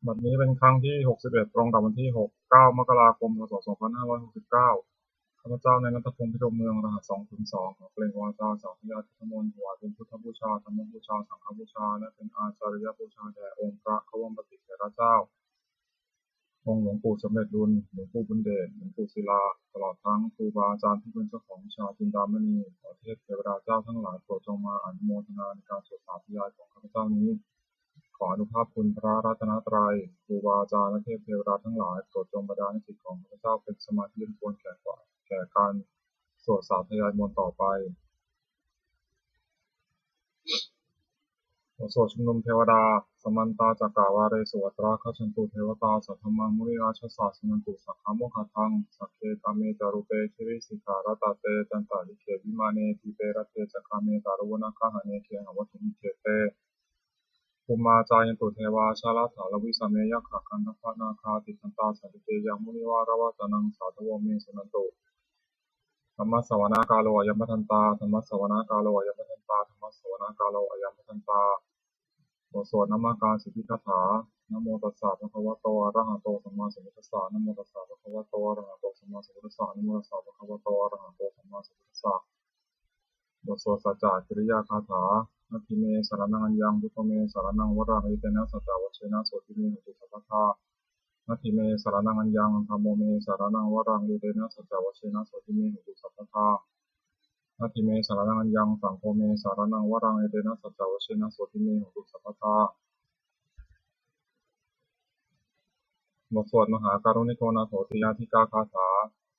บัดนี้เป็นครั้งที่61ตรงกับวันที่9มกราคมพศ2569ข้าพเจ้าในณัฐพงษ์พิรมเมืองรหัส202ขอเปล่งวาจาสาธยายพุทธมนต์ถวายเป็นพุทธบูชาธรรมบูชาสังฆบูชาและเป็นอาจาริยบูชาแด่องค์พระบรมปฏิเถรเจ้าองค์หลวงปู่สมเด็จดุลหลวงปู่บุญเดชหลวงปู่ศิลาตลอดทั้งครูบาอาจารย์ที่เป็นเจ้าของวิชาจินดามณีขอเทพเทวดาเจ้าทั้งหลายโปรดจงมาอนุโมทนาในการสวดสาธยายของข้าพเจ้านี้ขออนุภาพคุณพระรัตนตรัยครูบาอาจารย์และเทพเทวดาทั้งหลายโปรดจงบันดาลให้จิตของข้าพเจ้าเป็นสมาธิยิ่งควรแก่การสวดสาธยายมนต์ต่อไปบทสวดชุมนุมเทวดาสมันตาจักกาวาเรสวัตราคัจฉันตุเทวตาสัทธมังมุนิราชสาสนันตุสักขโมคทังสักเคกาเมจารุเปคิริสิการตาเตจันตาลิเควิมาเนทิเปรตเตจักขเมตารุวนาคหะเนเคหวัตุมิเคเตภูมิมาจายันตุเทวาชาลาถาลวิสเมยัคขคันธพนาคาติคันตาสันติเตยังมุนิวารวะตนังสาธวเมสุนันตุธรรมสวนากาโลอยัมมทันตาธรรมสวนากาโลอยัมมทันตาธรรมสวนากาโลอยัมมทันตาบทสวดนามการสิทธิคาถานะโมตัสสะภะคะวะโตอะระหะโตสัมมาสัมพุทธัสสะนะโมตัสสะภะคะวะโตอะระหะโตสัมมาสัมพุทธัสสะนะโมตัสสะภะคะวะโตอะระหะโตสัมมาสัมพุทธัสสะบทสวดสัจจะกิริยาคาถานาทิเมสารนังอัญญังพุทโธเมสารนังวราหะเตนะสัจจวัชเชนะโสติเมหุตุสัพพทานาทิเมสารนังอัญญังธัมโมเมสารนังวราหะเตนะสัจจวัชเชนะโสติเมหุตุสัพพทานาทิเมสารนังอัญญังสังโฆเมสารนังวราหะเตนะสัจจวัชเชนะโสติเมหุตุสัพพทาบทสวดมหาการุณิโกนาโถติยาธิกาคาถา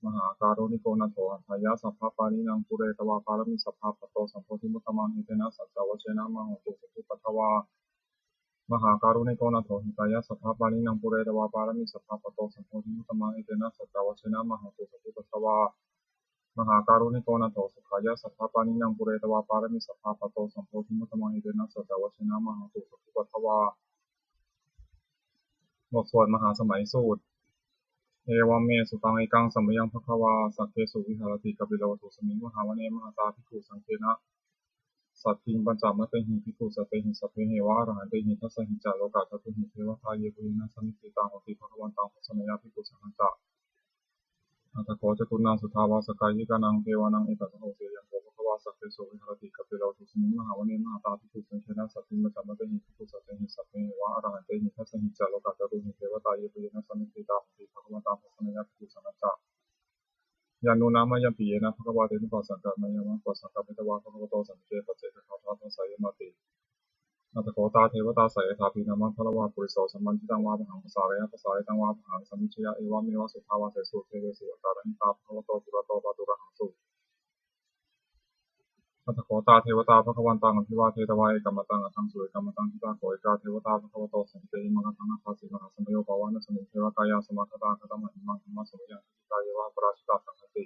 มหาการุณิโกนาโถอัฏฐายะสัพพปานินังปุเรตวาปารมิสัพพะปะโตสัมโพธิมุตตมังหิเตนะสัจจวัชเชนะมโหตุสัพพุปัทถวามหาการุณิโกนาโถหิตายะสัพพปานินังปุเรตวาปารมิสัพพะปะโตสัมโพธิมุตตมังหิเตนะสัจจวัชเชนะมโหตุสัพพุปัทถวามหาการุณิโกนาโถสุขายะสัพพปานินังปุเรตวาปารมิสัพพะปะโตสัมโพธิมุตตมังหิเตนะสัจจวัชเชนะมโหตุสัพพุปัทถวาบทสวดมหาสมัยสูตรเอวเมสุตังเอกังสัมมยังภควาสักเคสุวิหารติกบิลวัตุสมิงมหาวเนมหาตาภิกขุสังเกนะสัตถิงปัญจมัตเตหิภิกขุสัตเตหิสัพเพเหวะอรหันเตหิทัสสะหิจาโลกาทัตุหิเทวทาเยปุรินะสมิติตังโหติภควันตังปัสสนยาภิกขุสังฆะอัตถโกจตุนาสุทาวาสกายิกานังเทวานังเอตัสโหเสยังโภภควาสักเคสุวิหารติกบิลวัตุสมิงมหาวเนมหาตาภิกขุสังเกนะสัตถิงปัญจมัตเตหิภิกขุสัตเตหิสัพเพเหวะอรหันเตหิทัสสะหิจาโลกาทัตุหิเทวทาเยปุรินะสมิติตังโหติภควันตังปัสสนยาภิกขุสังฆะยานุนามายัมปีเยนะภควาเตนุปัสสังกัมมายามะปัสสังกัมมิตวะภควโตสัมเจปัจเจกขาทัสสะยมติอัตถโกตาเทวตาสายถาปีนามัพพะละวะปุริโสสัมมันทิตังวะมหังภาษาเรนะภาษาเรตังวะมหังสัมมิชยะเอวะเมวะสุทาวาเสสุเทเวสุอัตตาระหิตาภควโตปุระโตปะตุระหังสุอัตถโกตาเทวตาภควันตังอภิวาเทตวะเอกมตังอัตถังสุเอกมตังทิตาโกเอกาเทวตาภควโตสัมเจหิมังคังนาคาสีมหาสมโยภวะนะสมิงเทวกายาสมัคคตาคตมหิมังธรรมะสมยังทิตายะวะปราชิตาสังฆติ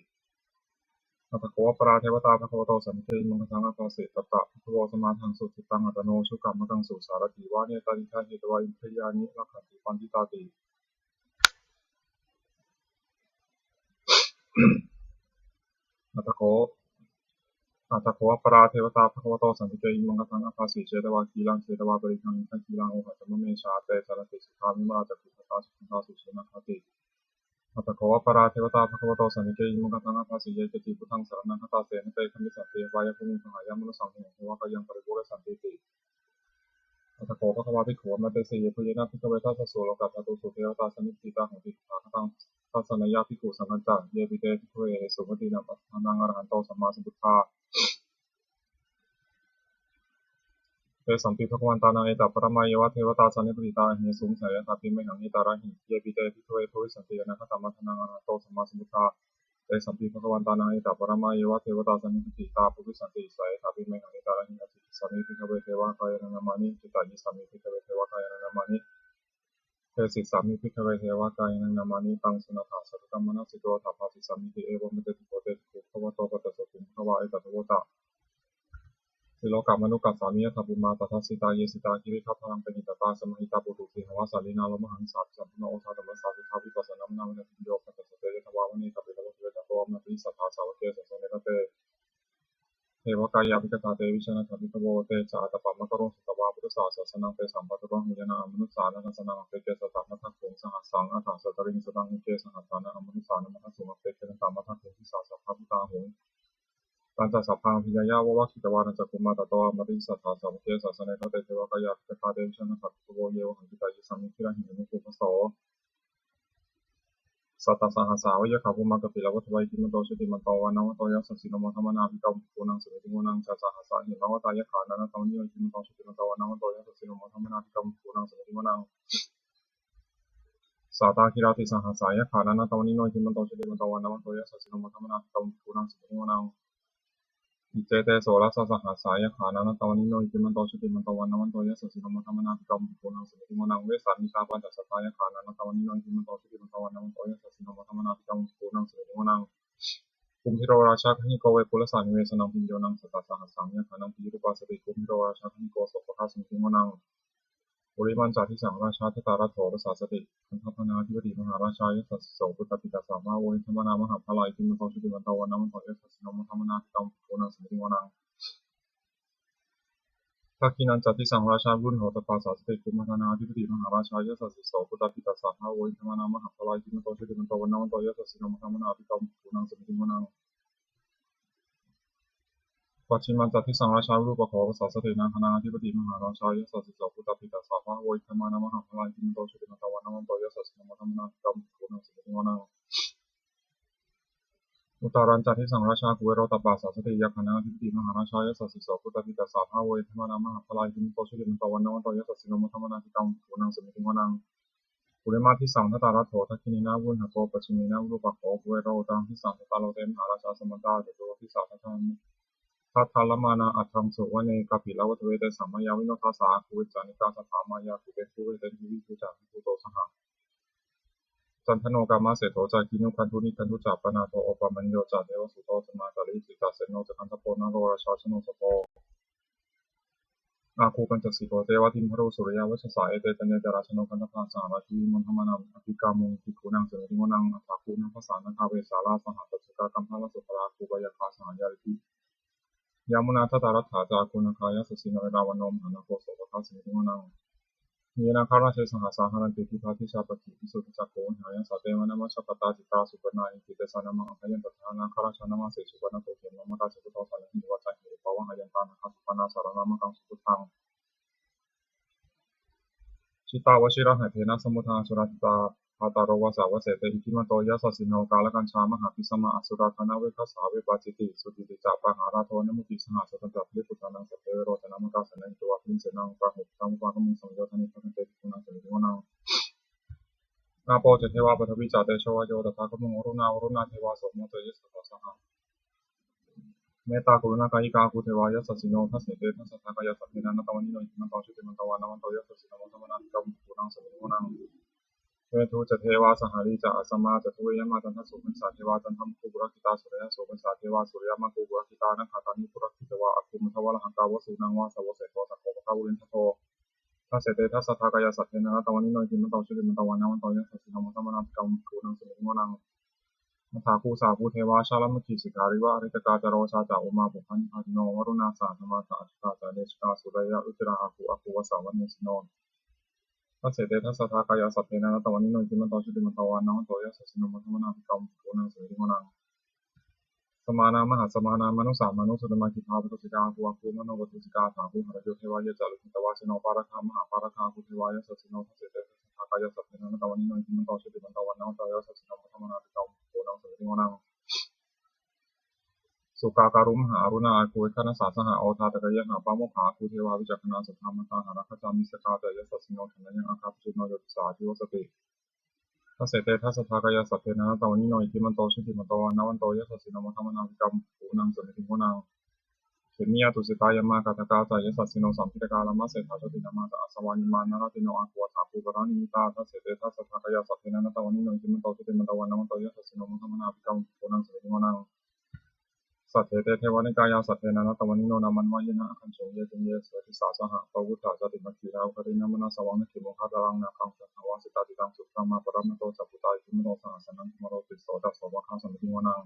อัตถโกปราเทวตาภควโตสัมเทหิมังคังนาคาสีตตะภควสมาทังสุทิตังอัตโนชุกรรมตังสุสารติวะเนตานิทาเหตวะอินทรียานิลักขันติปันติตาติอัตถโกอัตถโกปราเทวตาภควโตสัมเทหิมังคังนาคาสีเชตวะกีรังเชตวะปริคังทังกีรังโอหัตถมะเมชาเตสารติสุขามิมาจักขุตตาสุขตาสุเชนะคติอัตถโกปราเทวตาภควโตสัมเทหิมังคังนาคาสีเยติพุทธังสารนังคตาเสนเตคัมมิสัตเทวายะภูมิสหายามนุสังเหเทวะกายังปริปุเรสันติติอัตถโกภควาภิกขุมัตเตสีเยปุเยนะภิกขเวทัสสะโสโลกัสสะตุสุเทวตาสมิทธิตาของติภาคตังทัสสนยาภิกขุสังฆัจจะเยปิเตภิกขเวสุปฏินังปัฏฐานังอรหันโตสัมมาสัมพุทธาเตสัมปิภควันตานังเอตปรมายวะเทวตาสันนิปติตาเหสุงสายทัพพิเมหังนิตาระหิเยปิเตภิกขเวทุวิสันติยนะคตมัทนังอรหันโตสัมมาสัมพุทธาเตสัมปิภควันตานังเอตปรมายวะเทวตาสันนิปติตาภุวิสันติสายทัพพิเมหังนิตาระหิอธิสัมมิภิกขเวเทวะกายนังนามานิจิตายิสัมมิภิกขเวเทวะกายนังนามานิเทสิสัมมิภิกขเวเทวะกายนังนามานิตังสุนัตถะสัตตมมนัสสิโกทัพพาสิสัมมิติเอวะเมเตติโกเตติโกภวะโตปัตตะสุขุมภวะเอตัสสะโวตะสิโลกามนุกัสสามิยถาปุมาตัสสิตาเยสิตาคิริทัพพังเป็นหิตตาสมหิตาปุตุสิหวาสาลีนาลมหังสาสัมพุโนโอชาธรรมสาธุทาวิปัสสนามนามะติโยปัสสะเตยะทวามณีกัปปิตวะเวตโตมะปิสัทธาสาวเกสสะเนกเต เทวกายาภิกตาเตวิชนะทัพพิทโวเตจาตปามะกะโรสุตวาพุทธศาสนาเตสัมปัตตะหุยนามนุสานัสนังเตเกสตมัทถคุงสหัสสังอัฏฐสัตริงสตังเกสหัสสานะมนุสานมัทถสุมเตเกสตมัทถคุงทิสาสัพพะพุตาหุงปัญจสัพพังพิยายาวะคิตวานัจกุมาตตวามริสัทธาสัมเกสสเนทเตเทวกายาภิกตาเตวิชนะทัพพิทโวเยวหังกิตายิสัมมิคิระหินุภูปโสสัตตสหัสสาวะขาภูมากปิลวัตวัยกิมโตชุติมันโตวานาวโตยัสสิโนมัทมนาภิกรมภูนังสุติโมนังชาสหัสสาหิมาวตายขานันตาวนิโยกิมโตชุติมันโตวานาวโตยัสสิโนมัทมนาภิกรมภูนังสุติโมนังสาตาคิราติสหัสสายขานันตาวนิโยกิมโตชุติมันโตวานาวโตยัสสิโนมัทมนาภิกรมภูนังสุติโมนังอิเจเตโสรัสสหัสสายขานันตาวนิโยกิมโตชุติมันโตวานาวโตยัสสิโนมัทมนาภิกรมภูนังสุติโมนังเวสานิชาปัญจสัตตายขานันตาวนิโยกิมโตชุติมันโตวานาวโตยัสสิโนมัทมนาภิกรมภูนังสุติโมนังกุมพิโรราชาหิโกเวปุลสานิเวสนังพิญโยนังสัตตสหัสสังยะขานังพิรุปาสติกุมพิโรราชาหิโกโสภะสุขิโมนังบริมันจาทิสังราชาทตาราโถปสาสติคันธพนาธิปติมหาราชายสัสโสปุตตปิตาสามาโวหิธรรมนามหาพลายกิมโตชุติมันตวันนามโตยัสสิโนมธรรมนาภิกรมภูนังสุติโมนังทักขินันจติสังราชารุ่นโหตปาสาสติกุมธนาธิปติมหาราชายสัสโสปุตตปิตาสามาโวหิธรรมนามหาพลายกิมโตชุติมันตวันนามโตยัสสิโนมธรรมนาภิกรมภูนังสุติโมนังปัจฉิมันจัตติสังราชารูปะขอภาษาสตินาคณาธิปติมหาราชายสัสสิโสพุทธปิตาสาภาโวยธรรมานามหาพลายกิมโตชุติมันตวันนามโตยัสสิโนมธรรมนาภิกรมภูนังสุติโมนังอุตารันจัตติสังราชากุเวโรตปาสาสติยักขณาธิปติมหาราชายสัสสิโสพุทธปิตาสาภาโวยธรรมานามหาพลายกิมโตชุติมันตวันนามโตยัสสิโนมธรรมนาภิกรมภูนังสุติโมนังปุริมาทิสังทตารัตโถทักขินีนาวุนหโกปัจฉิมีนารูปะโขกุเวโรตังทิสังทตาโลเตมหาราชาสมันตาเจโตทิสาทังทัทธาลมานาอัตถังสุวเนกปิลวัตเวเตสัมมายาวิโนทัสสะคุวิจานิกาสถามายาคุเตคุเวเตทิวิคุจามิคุโตสหจันทโนกามาเสโตจาคินุคันทุนิคันทุจาปนาโตโอปมัญโยจาเทวสุโตสมาจาริจิตาเสโนจคันทโปนาโรราชาชโนสโปอาคูปัญจสิโกเทวทิมพรุสุริยวัชสาเอเตตัญญจราชโนคันทพาสาราชีวิมนธรรมนังอภิกามุงภิกขุนังเสนติโมนังอัฏฐาคูนังภาษานาคาเวสาราสหปัจจกากัมภาวสุภราคูปยาคาสหายาริติยามุนาทตารัตถาจาคุณคายสสินเรราวนมหานาโกโสภะสิมิโมนังมีนาคาราเชสหสาหารันติทิพาทิชาปฏิพิสุทธิจักโกหายาสเตมนามัชปตาจิตาสุปนาอิติเตสานามังอภัยันตถานาคาราชานามาเสสุปนาโตเขมมะกาสุปโตสานิวัจจะหิปวะหายันตานาคาสุปนาสารนามังกังสุปุถังชิตาวชิระหะเทนะสมุทาสุรัตตาภาตารวสาวเสเตอิทิมาโตยัสสิโนกาลกัญชามหาพิสมาอสุราคณาเวคัสสาเวปาจิติสุติติจาปะหาราโทนมุติสหสัตตะพิปุตานังสัพเพโรจนะมกาสนันตัวพินเสนังปะหุตังปะกมุงสังโยธนิพันเตติคุณังสมิโมนังนาโปเจเทวาปฐวิจาเตชวโยตถาคมุงอรุณาเทวาโสมโตยิสตสหเมตตากรุณากายิกาภูเทวายสัสสิโนทัสเสเตทัสสะทากายสัพเพนันตวันนิโนอิมันตชุติมันตวานามันโตยัสสิโนมัทธมนาภิกรมภูนังสมิโมนังเวทุจะเทวาสหาริจะอสมาจะทุเยมาจันทสุปัสสะเทวาจันทมุปุระคิตาสุริยสุปัสสะเทวาสุริยมาคุปุระคิตานักขาตานิปุระคิตวาอัคคุมทวะละหังกาวสุนังวาสวเสโทสักโขปะกาวุลินทโททัสเสเตทัสสะทากายสัพเพนันตวันนิโนอิมันตชุติมันตวานามันโตยัสสิโนมัทธมนาภิกรมภูนังสมิโมนังมัทธาคูสาภูเทวาชาลมุขีสิการิวะอริตกาจโรชาจาอุมาปุพันธาติโนวรุณาสาธรรมาสาชิตาจาเดชกาสุรยะอุจราอาคูวสาวันเนสิโนทัสเสเตทัสสะทากายสัพเพนันตวันนิโนอิมันตชุติมันตวานามันโตยัสสิโนมัทธมนาภิกรมภูนังสมิโมนังสมานามหาสมานามนุสามนุสุตมะกิภาปตุสิกาภูคูมโนปตุสิกาถาภูหรโยเทวายะจารุขิตวาสิโนปาราคามหาปาราคาภูเทวายะสัสสิโนทัสเสเตทัสสะทากายสัพเพนันตวันนิโนอิมันตชุติมันตวานามันโตยัสสิโนมัทธมนาภิกรมภูนังสมิโมนังสุกาการุมหาอรุณาคุยคณสาสหาโอทาตะกะยะหาปาโมขาคุเทวาวิจักขณาสุธรรมตาหารัคจามิสกาเตยสัสสิโนธนยังอาคาปิโนโยติสาทิวสติทัสเสเตทัสสะทากายสัพเพนันตวันนิโนอิทิมันโตชุติมันโตวานาวันโตยัสสิโนมัทธมนาภิกรมภูนังสมิโมนังเขมิยาตุสิตายามากาตกาจายสัสสิโนสัมพิตกาลามาเสถาจตินามาตอาสวานิมานาราติโนอาควาถาภูกรานิมิตาทัสเสเตทัสสะทากายสัพเพนันตวันนิโนอิทิมันโตชุติมันโตวานาวันโตยัสสิโนมัทธมนาภิกรมภูนังสมิโมนังสัตเถเตเทวานิกายาสัตเทนะตวันนิโนนามันวายนะขันโฉเยตุเยสติสาสหะปวุฒาจติมัคคีราวคตินามนาสวังนคิโมคาตารังนาคังสังวาสิตาติตังสุตมาปรามโตจัปุตายคิมโนสหสนังมโรติโสดัสสวะคาสัมมิโมนัง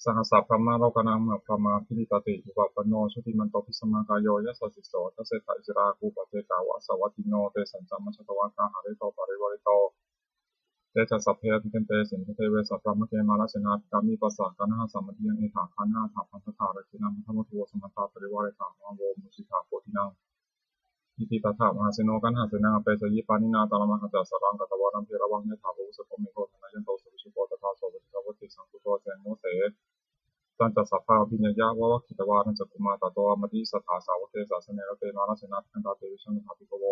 ส หสัพพมะโลกนังมะพรหมาภิริตติอุปปโนชุติมันโตภิสมากายโยยัสสสิโสทัสเสถะอิสราคูปะเทกาวะสวัตติโนเตสัญจมัชตวะกาหาริโตปริวริโตเตจะสัพเพติกันเตสินเทเวสัพพมะเกมาลเสนาภิกามิปัสสะกานะสัมมติยังเอถาคานะถาพันธถาระคินังพัทธมทุวสมัตตาปริวาริตามะโวมุสิตาโพธินังอิติตถามหาเสโนกันหาเสนังอเปสยิปานินาตาลมหัจจสรังกัตวารัมเพระวังเนถาภุสโพมิโกธนายันโตสุวิชุโกตถาโสวิทาวติสังคุโตเจโมเสตันจัสสะภาวิญญาวะวะคิตวานันจักกุมาตโตอมติสัทธาสาวเกสาสเนรเตมาลเสนาภิกันตาเตวิชังถาภิกโว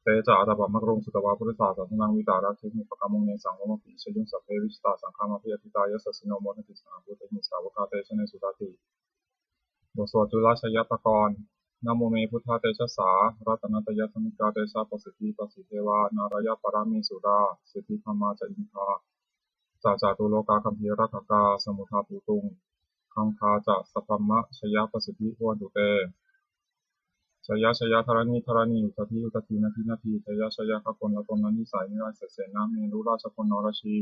เตจะอาตปะมะกรงสุตวาพุทธศาสนังวิตารักขิมิปะกะมุงเนสังวมปิชยุงสัพเพวิชิตาสังฆามาภิยติตายะสัสสิโนโมทติสนาพุทธมิสาวกาเตชะเนสุตติบทสวดจุลชยปกรณ์นะโมเมพุทธาเตชะสารัตนตยธรรมิกาเตชะปสิทธิปสิเทวานารายะปรามิสุราสิทธิธรรมาจะอินทาจาตุโลกาคัมภีรักขกาสมุทาภูตุงคังคาจะสัพพมะชยปสิทธิวันตุเตชยธรณีอุตตินาทีชยขคนละตนนิสัยนิราชเสนาเมรุราชพลนรชี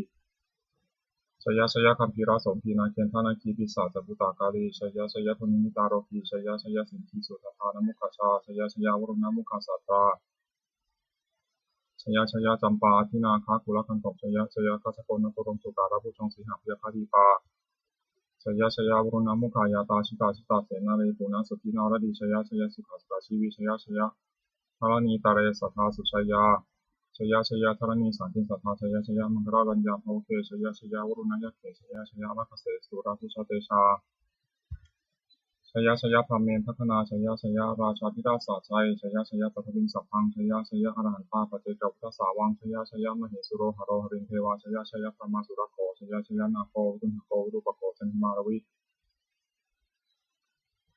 ชยคัมภีราสมพีนาเคนธานาคีปิศาจบุตากาลีชยธนิมิตาโรกีชยสินทีสุทธานมุขชาชยวรุณมุขสัตตราชยจำปาทินาคาคุลคันตกชยกัสโกนตุรงสุการะผู้ชงสีหพยาคาดีปาชยวรุณมุขายาตาชิตาเสนาเรปุณสุตินารดีชยสุขาสุขาชีวิชยธรณีตาเรสัทธาสุชยาชยธรณีสันติสัทธาชยมังคลารัญญาโภเกชยวรุณยักเกชยมัคเสสุราภูชเตชาชยพรหมเมนพัฒนาชยราชาธิราชสาชัยชยปัทวินสัพพังชยอรหันตาปเจกพุทธสาวังชยมเหสุโรหโรหรินเทวาชยพรหมาสุรโขชยนาโคตุนโกรูปโกจันทิมารวิ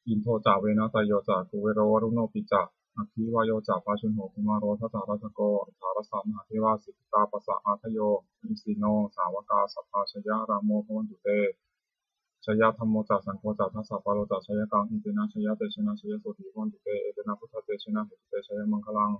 อินโทจาเวนะตโยจากุเวโรวรุโนปิจาอัคคีวายโยจาปาชุนโหคุมารโรทัตตาราชโกธารสามหาเทวาสิกตาปสะอาทโยอิสิโนสาวกาสัพพาชยรามโมพวันตุเตชยธรรมโมจาสังโฆจาทัสสะปาโลจาชยกังอินเตนะชยเตชนะชยโสติพวันตุเตเอเตนะพุทธเตชนะเหตุเตชยมังคลัง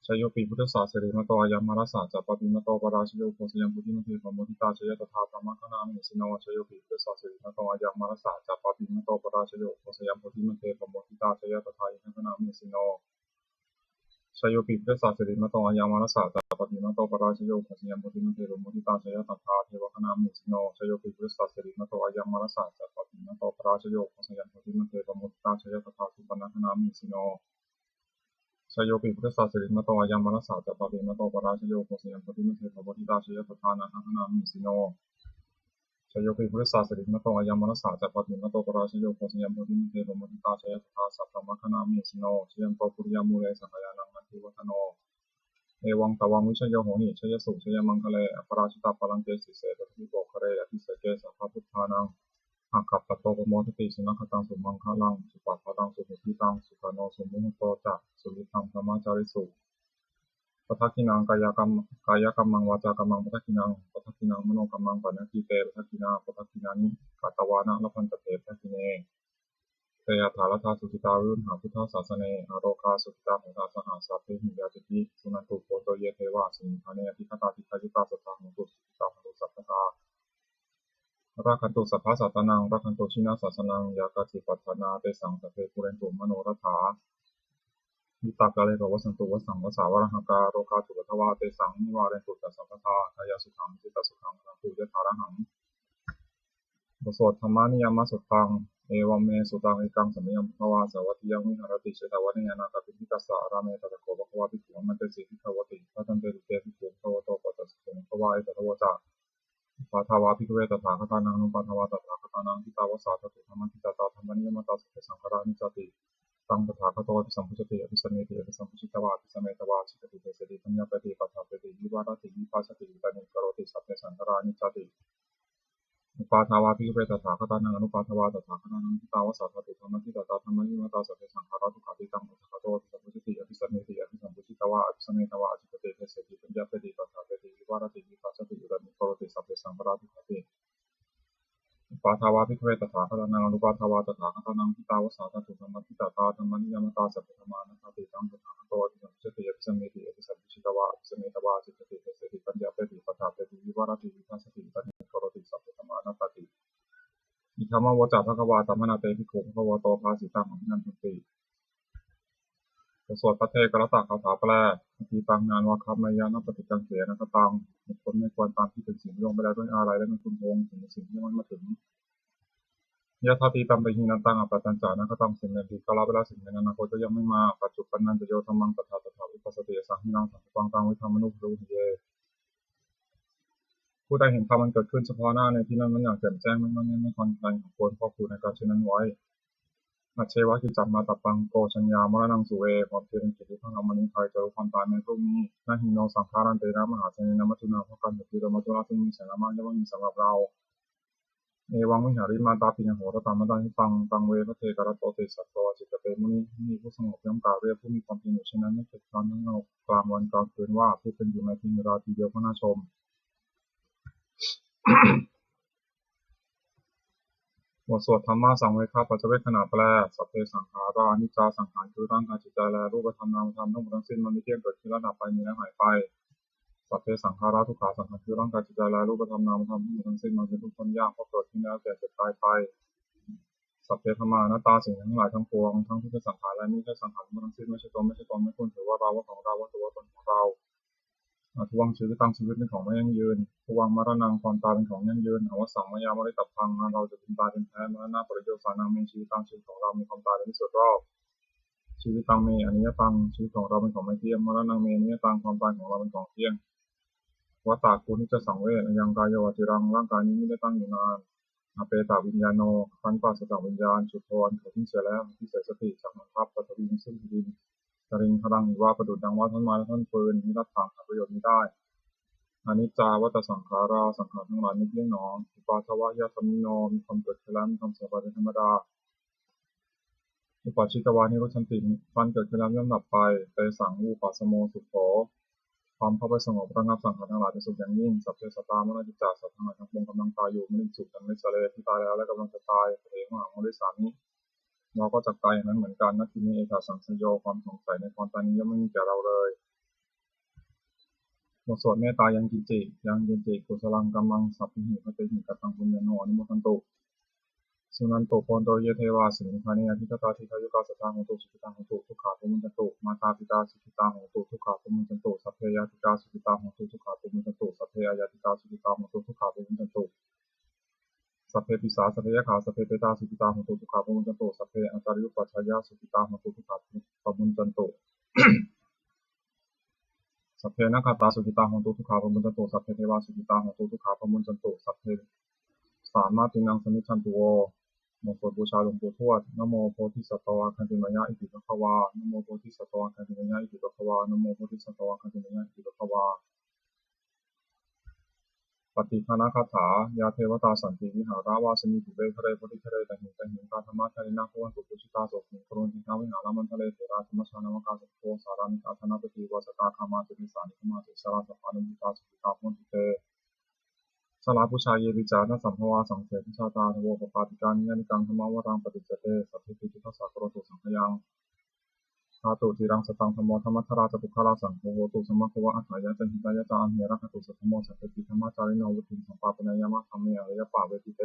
ชโยปีพุทธศาสริมโตอายามารสาจัปปิมโตปราชโยโคสยามพุทธิมเทปโมทิตาชยตถาธรรมคณามิสิโนชโยปีพุทธศาสริมโตอายามารสาจัปปิมโตปราชโยโคสยามพุทธิมเทปโมทิตาชยตถาคณามิสิโนชโยปิพุทธศาสริมโตอายามารสาจัปปิมโตปราชโยโคสยามพุทธิมเทปโมทิตาชยตถาเทวคณามิสิโนชโยปิพุทธศาสริมโตอายามารสาจัปปิมโตปราชโยโคสยามพุทธิมเทปโมทิตาชยตถาสุปนคณามิสิโนชโยปิพุทธศาสริมโตอายามรสาจัปปิมโตปราชโยโคสยามปฏิมเทภวติตาชยตถานาคณามิสิโนชโยปิพุทธศาสริมโตอายามรสาจัปปิมโตปราชโยโคสยามปฏิมเทภวติตาชยตถาสัพพมคณามิสิโนชยันโตปุริยมูเลสังขยานังนันทิวัฒโนเอวังตวังวิชโยโหหิชยสุชยมังคะเลอปราชิตาพลังเกสิเสตติโกคะเรอภิเสเกสัพพพุทธานังอาคัปตโตปโมทติสุนัขตังสุมังคะลังสุปัฏฐตังสุภุติตังสุขโนสุมุตโตจักสุริตังธรรมจาริสุปัทกินังกายกรรมังวาจากรรมังปัทกินังมโนกรรมังปัญญติเตปัทกินาปัทกินานิกัตวานะละพันตเตปัทกิเนเตยถาลัทธาสุขิตาวิรุณหาพุทธศาสเนอโรคาสุขิตาของทาสหาสัพเพหิยาติทิสุนันตุโกโตเยเทวาสิงหาเนอภิคตาทิคายุตาสัทธาของตุสุขิตาของตุสัพพะราคันตุสัพพะสัตนังราคันตุชินาสัสนังยากาติปัฏฐานาเตสังสเพปุเรนตุมโนรัฐาวิตากาเลกวสันตุวสังวสาวรหังกาโรคาตุวัฏวาเตสังนิวาเรนตุตัสสะพะทาทายาสุขังจิตสุขังอนันตุยถาระหังบทสวดธรรมานิยามสุตังเอวัมเมสุตังเอกังสัมยมภวาสวัติยังวิหารติเชตวันิยานาคาปิณิกัสสะอาราเมตตะโกภควาภิกขุมันเตสิภิกขวติพระตันเตติเตภิกขุภควโตปัสสะสุงภวาเอตตะวะจาปาทาวาภิกเวตถาคตานังนุปาทาวาตถาคตานังทิตาวสาตตุธรรมทิตาตาธรรมนิยมตาสุเตสังขารนิจติตังตถาคตโตติสัมพุชติอภิสัมเมติอภิสัมพุชิตวาอภิสัมเมตวาชิตติเตสติปัญญาปฏิปัฏฐาปฏิวิวารติวิปัสสติตานิกโรติสัพเพสังขารานิจติอุปาทาวาภิกเวตถาคตานังอนุปาทาวาตถาคตานังทิตาวสาตตุธรรมทิตาตาธรรมนิยมตาสัพเพสังขาราทุกขาติตังตถาคตโตติสัมพุชติอภิสัมเมติอภิสัมพุชิตวาอภิสัมเมตวาชิตติเตสติปัญญาปฏิปัฏฐาปฏิวิวารติวิปัสสติตานิกโรติสัพเพสังขาราทุกขาติปาทาวาภิกเวตถาคตานังอนุปาทาวาตถาคตานังทิตาวสาตตุธรรมทิตาตาธรรมนิยมตาสัพพธรรมานัตติตังตถาคตโตติสัมพุชติอภิสัมเมติอภิสัมพุชิตวาอภิสัมเมตวาจิตติเตสติปัญญาปฏิปทาปฏิวิ วารติวิภัสสติตัณหิโกรติสัพพธรรมานัตติอิทัมมวจาภควาตัมมนาเตภิกขุภควโตภาสิตังอภินันติสวดพระเทกรตะคาถาแปลทีตังงานวาคัมมายานปฏิกังเขนกตังบุคคลไม่ควรตามที่เป็นสิ่งล่วงไปแล้วด้วยอะไรและไม่คุณพงถึงสิ่งที่มันมาถึงยะถาตีตัมปะหินันตังอปัตตัญจานะก็ต้องสิ่งใดที่ก็รับไปแล้วสิ่งนั้นอนาคตก็ยังไม่มาปัจจุบันนันจะโยธรรมังตถาวิปัสสติสังหินังสังฆังตังวิธรรมนุรูหิเยผู้ใดเห็นธรรมมันเกิดขึ้นเฉพาะหน้าในที่นั้นมันอย่างแจ่มแจ้งไม่คลอนแคลนของควรพ่อครูในการเช่นนั้นไว้อัจเชวะกิจจัมมาตัปปังโกชัญญามรณังสุเวความเพียรกิจที่พระธรรมนิพพานจะรู้ความตายในพรุ่งนี้นาหิโนสังขารันเตนะมหาเสนนะมัจจุนาภกันติโรมัจจุราซึ่งมีแสงละมากยังไม่มีสำหรับเราเอวังวิหาริมาตาปิญโหตตามมาตังที่ตังเวพระเทกรโตเตสัตโตจิตเตมุนีมีผู้สงบย่อมกล่าวเรียกผู้มีความเพียรอยู่เช่นนั้นไม่เกิดการทั้งกลางวันกลางคืนว่าผู้เป็นอยู่ในที่มีราตรีเดียวก็น่าชมบทสวดธรรมะสังเวชปัจเจเวคขณะแปลสัพเพสังขารานิจจาสังขารคือร่างกายจิตใจและรูปธรรมนามธรรมทั้งหมดทั้งสิ้นมันไม่เที่ยงเกิดขึ้นแล้วดับไปมีแล้วหายไปสัพเพสังขาราทุกขาสังขารคือร่างกายจิตใจและรูปธรรมนามธรรมทั้งหมดทั้งสิ้นมันเป็นทุกข์ทนยากเพราะเกิดขึ้นแล้วแก่เจ็บตายไปสัพเพธรรมานัตตาสิ่งทั้งหลายทั้งปวงทั้งที่เป็นสังขารและไม่ใช่สังขารทั้งสิ้นไม่ใช่ตนไม่ควรถือว่าเราว่าของเราว่าตัวตนของเราทวงชีวิตตั้งชีวิตเป็นของไม่ยั่งยืนทวงมรณะความตายเป็นของยั่งยืนอวสังมายามริตับพังเราจะเป็นตายเป็นแท้มรณะประโยชน์สานังมีชีวิตตั้งชีวิตของเรามีความตายเป็นที่สุดรอบชีวิตตังเมอนิยตังชีวิตของเราเป็นของไม่เที่ยงมรณะเมอนิยตังความตายของเราเป็นของเที่ยงวัฏฏะกูนิจสังเวชยังกายโยติรังร่างกายนี้ไม่ได้ตั้งอยู่นานอเปตาวิญญาโนขันธ์ปัสสะวิญญาณสุทโธนเขาทิ้งเสียแล้วที่เสียสติจากมันทับปัตวินซึ่งดินตริงพลังว่าประดุจดังว่าท่อนไม้และท่อนปืนนิรัตถังหาประโยชน์ไม่ได้อนิจจาวัฏสังขาราสังขารทั้งหลายไม่เที่ยงหนออุปาทวะยะธรรมิโนมีความเกิดขึ้นแล้วมีความเสื่อมไปเป็นธรรมดาอุปาชิตวานิรุชันติความเกิดขึ้นแล้วย่อมดับไปเตสังอุปัสสโมสุโขความเข้าไปสงบระงับสังขารทั้งหลายเป็นสุขอย่างยิ่งสัพเพสัตตามรณจิตตาสัตว์ทั้งหลายทั้งปวงกำลังตายอยู่ไม่ได้สุขกันไม่เสลที่ตายแล้วและกำลังจะตายเถมหาโมริสามิเราก็จะตายอย่างนั้นเหมือนกันนักที่มีเอกาสังสยโยความสงสัยในความตายนี้ย่อมไม่มีแก่เราเลยบทสวดเมตตายังกินจิกุศลังกัมมังสัพพิหิพเตหิกัตังปุญญโนอนุโมทันตุสุนันโตโพนโตเยเทวาสิงคานิยทิตตาทิคายุกาสตาหงตุสุขิตาหงตุทุกขาภมุนตุมาตาปิตาสุขิตาหงตุทุกขาภมุนตุสัพเพยติกาสุขิตาหงตุทุกขาภมุนตุสัพเพยติกาสุขิตาหงตุทุกขาภมุนตุสัพเพปิสาสัพเพยขาสัพเพเตตาสุขิตาหงตุทุกขาภมุนตุสัพเพอันตาริยุปัชฌายาสุขิตาหงตุทุกขาภมุนตุสัพเพนักขตาสุขิตาหงตุทุกขาภมุนตุสัพเพเทวาสุขิตาหงตุทุกขาภมุนตุสัพเพสามาตินังสมิชันตุโวโมโสบูชาหลวงปู่ทวดนโมโพธิสัตวะคันติมายะอิติปะคะวานโมโพธิสัตวะคันติมายะอิติปะคะวานโมโพธิสัตวะคันติมายะอิติปะคะวาปฏิภาณคาถายาเทวตาสันติวิหาราวาสมิติเวทะเลพุทธิทะเลตหิงตาธรรมะทะเลนาภวันตุปุชิตาโสขิงครุนทิทาวิหารามันทะเลเถราธรรมชานามกาสุโขสารานิกาธนาปฏิวสตาคามาสุนิสานิคมาสุสาราสภานุมิตาสุขิตาพุนติเตสลาปุชาเยวิจารณสัมภวาสังเสริชาตาทโวปปาติการนิยานิกังธรรมวรังปฏิจเจเตสัพพิติทัสสะกโรตุสังขยังธาตุทีรังสตังธรรมธรรมทราจปุคลาสังโฆโหตุสมะภวะอัฏฐายะจันหิตายะจาอันเหรักตุสัทธโมสัพพิธรรมจาริโนวุติสัมปาปนายามะธรรมเมอริยปะเวทิเต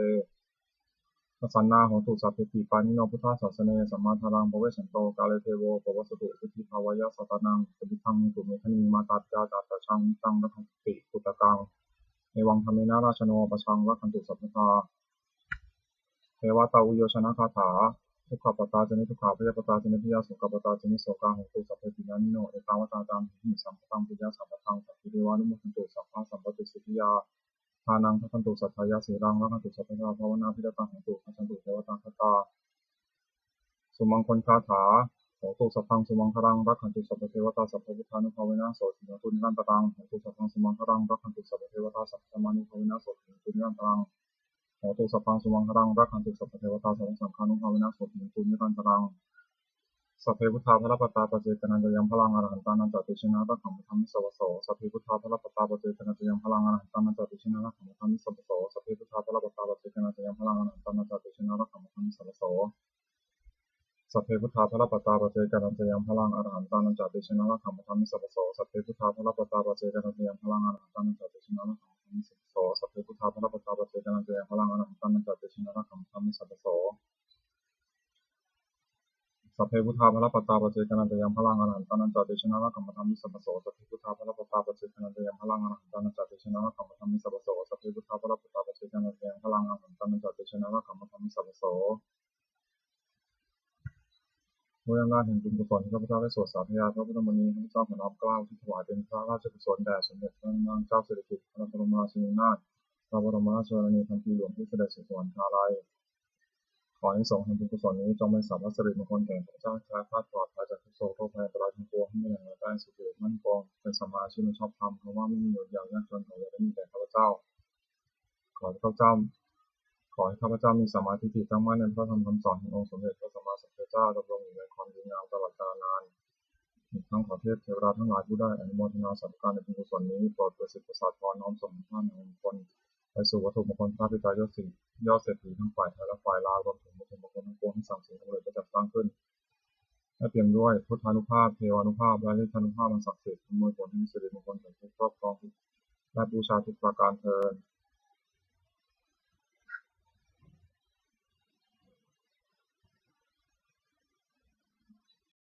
สันนาโหตุสัพพิปานิโนพุทธศาสเนสัมมาทารังภเวสันโตกาเลเทโวปวัสสตุสุทิภาวายะสัตนังปฏิทังมิตุเมธนีมาตาจาจาตชังตังรัตติปุตตะกังในวังธรรมินาราชโนปชังรักขันตุสัพพทาเทวตาอุโยชนะคาถาทุกขปตาจนิทุกขาพยาปตาจนิพยาสุขปตาจนิโสกาหงตุสัพเพติยานิโนเอตาวตาจามหิสัมปตังปิยาสัมปตังสัพพิเดวานุโมทันตุสัพพะสัมปติสิทธิยาทานังทัพพันตุสัทธายาสีรังรักขันตุสัพพะภาวนาพิรตังหงตุขันตุเทวตาคตาสุมังคลคาถาหงตุสัพพังสุมังครังรักขันตุสัพพเทวตาสัพพพุทธานุภาเวนะโสติโนตุนิรันตรังหงตุสัพพังสุมังครังรักขันตุสัพพเทวตาสัพพธรรมานุภาเวนะโสติโนตุนิรันตรังโหตุสัพพังสุมังครังรักขันตุสัพพเทวตาสัพพสังฆานุภาเวนะโสติตุนิรันตรังสัพเพพุทธาภรปตาปเจกนันจะยังพลังอรหันตานันจติชนะรักขังธรรมิสวโสสัพเพพุทธาภรปตาปเจกนันจะยังพลังอรหันตานันจติชนะรักขังธรรมิสวโสสัพเพพุทธาภรปตาปเจกนันจะยังพลังอรหันตานันจติชนะรักขังธรรมิสวโสสัพเพพุทธาภรปตาปเจกนันจะยังพลังอรหันตานันจติชนะรักขังธรรมิสวโสสัพเพพุทธาภรปตาปเจกนันจะยังพลังอรหันตานันจติชนะรักขังธรร ธัมมิสัพพโสสัพเพพุทธาภรปัตตาปเจกนันจะยังพลังอนันตันจัตติชินานะกัมธัมมิสัพพโสสัพเพพุทธาภรปัตตาปเจกนันจะยังพลังอนันตันจัตติชินานะกัมธัมมิสัพพโสสัพเพพุทธาภรปัตตาปเจกนันจะยังพลังอนันตันจัตติชินานะกัมธัมมิสัพพโสสัพเพพุทธาภรปัตตาปเจกนันจะยังพลังอนันตันจัตติชินานะกัมธัมมิสัพพโสด้วยอำนาจแห่งบุญกุศลที่ข้าพเจ้าได้สวดสาธยายพระพุทธมณีข้าพเจ้าขอน้อมเกล้าที่ถวายเป็นพระราชกุศลแด่สมเด็จพระนางเจ้าสิริกิติ์พระบรมราชินีนาถพระบรมราชชนนีพันปีหลวงที่เสด็จสู่สวรรคาลัยขอให้สงฆ์แห่งบุญกุศลนี้จงเป็นสัพพสิริมงคลแก่ข้าพเจ้าคลายพลาดปลอดภัยจากทุกโศกโรคภัยอันตรายทั้งปวงให้มีแหล่งรายได้สุขภาพมั่นคงเป็นสัมมาอาชีพชอบธรรมเพราะว่าไม่มีอยู่อย่างยากจนขออย่าได้มีแต่ข้าพเจ้าขอให้ข้าพเจ้ามีสัมมาทิฏฐิตั้งมั่นในพระธรรมคำสอนขององค์สมเด็จพระสัมมาสัมพุทธเจ้าดำรงอยู่ในความดีงามตลอดกาลนานอีกทั้งขอเทพเทวดาทั้งหลายผู้ได้อนุโมทนาสาธุการในบุญกุศลนี้โปรดประสิทธิ์ประสาทพรน้อมส่งท่านแห่งมงคลไปสู่วัตถุมงคลพระพิตายยอดเศรษฐีทั้งฝ่ายไทยและฝ่ายลาวรวมถึงวัตถุมงคลทั้งปวงที่สั่งสิ่งทั้งหลายได้จัดสร้างขึ้นและเตรียมด้วยพุทธานุภาพเทวานุภาพและฤทธานุภาพอันศักดิ์สิทธิ์อำนวยผลให้มีสิริมงคลแก่ผู้ครอบครองและบูชาทุกประการเทอญ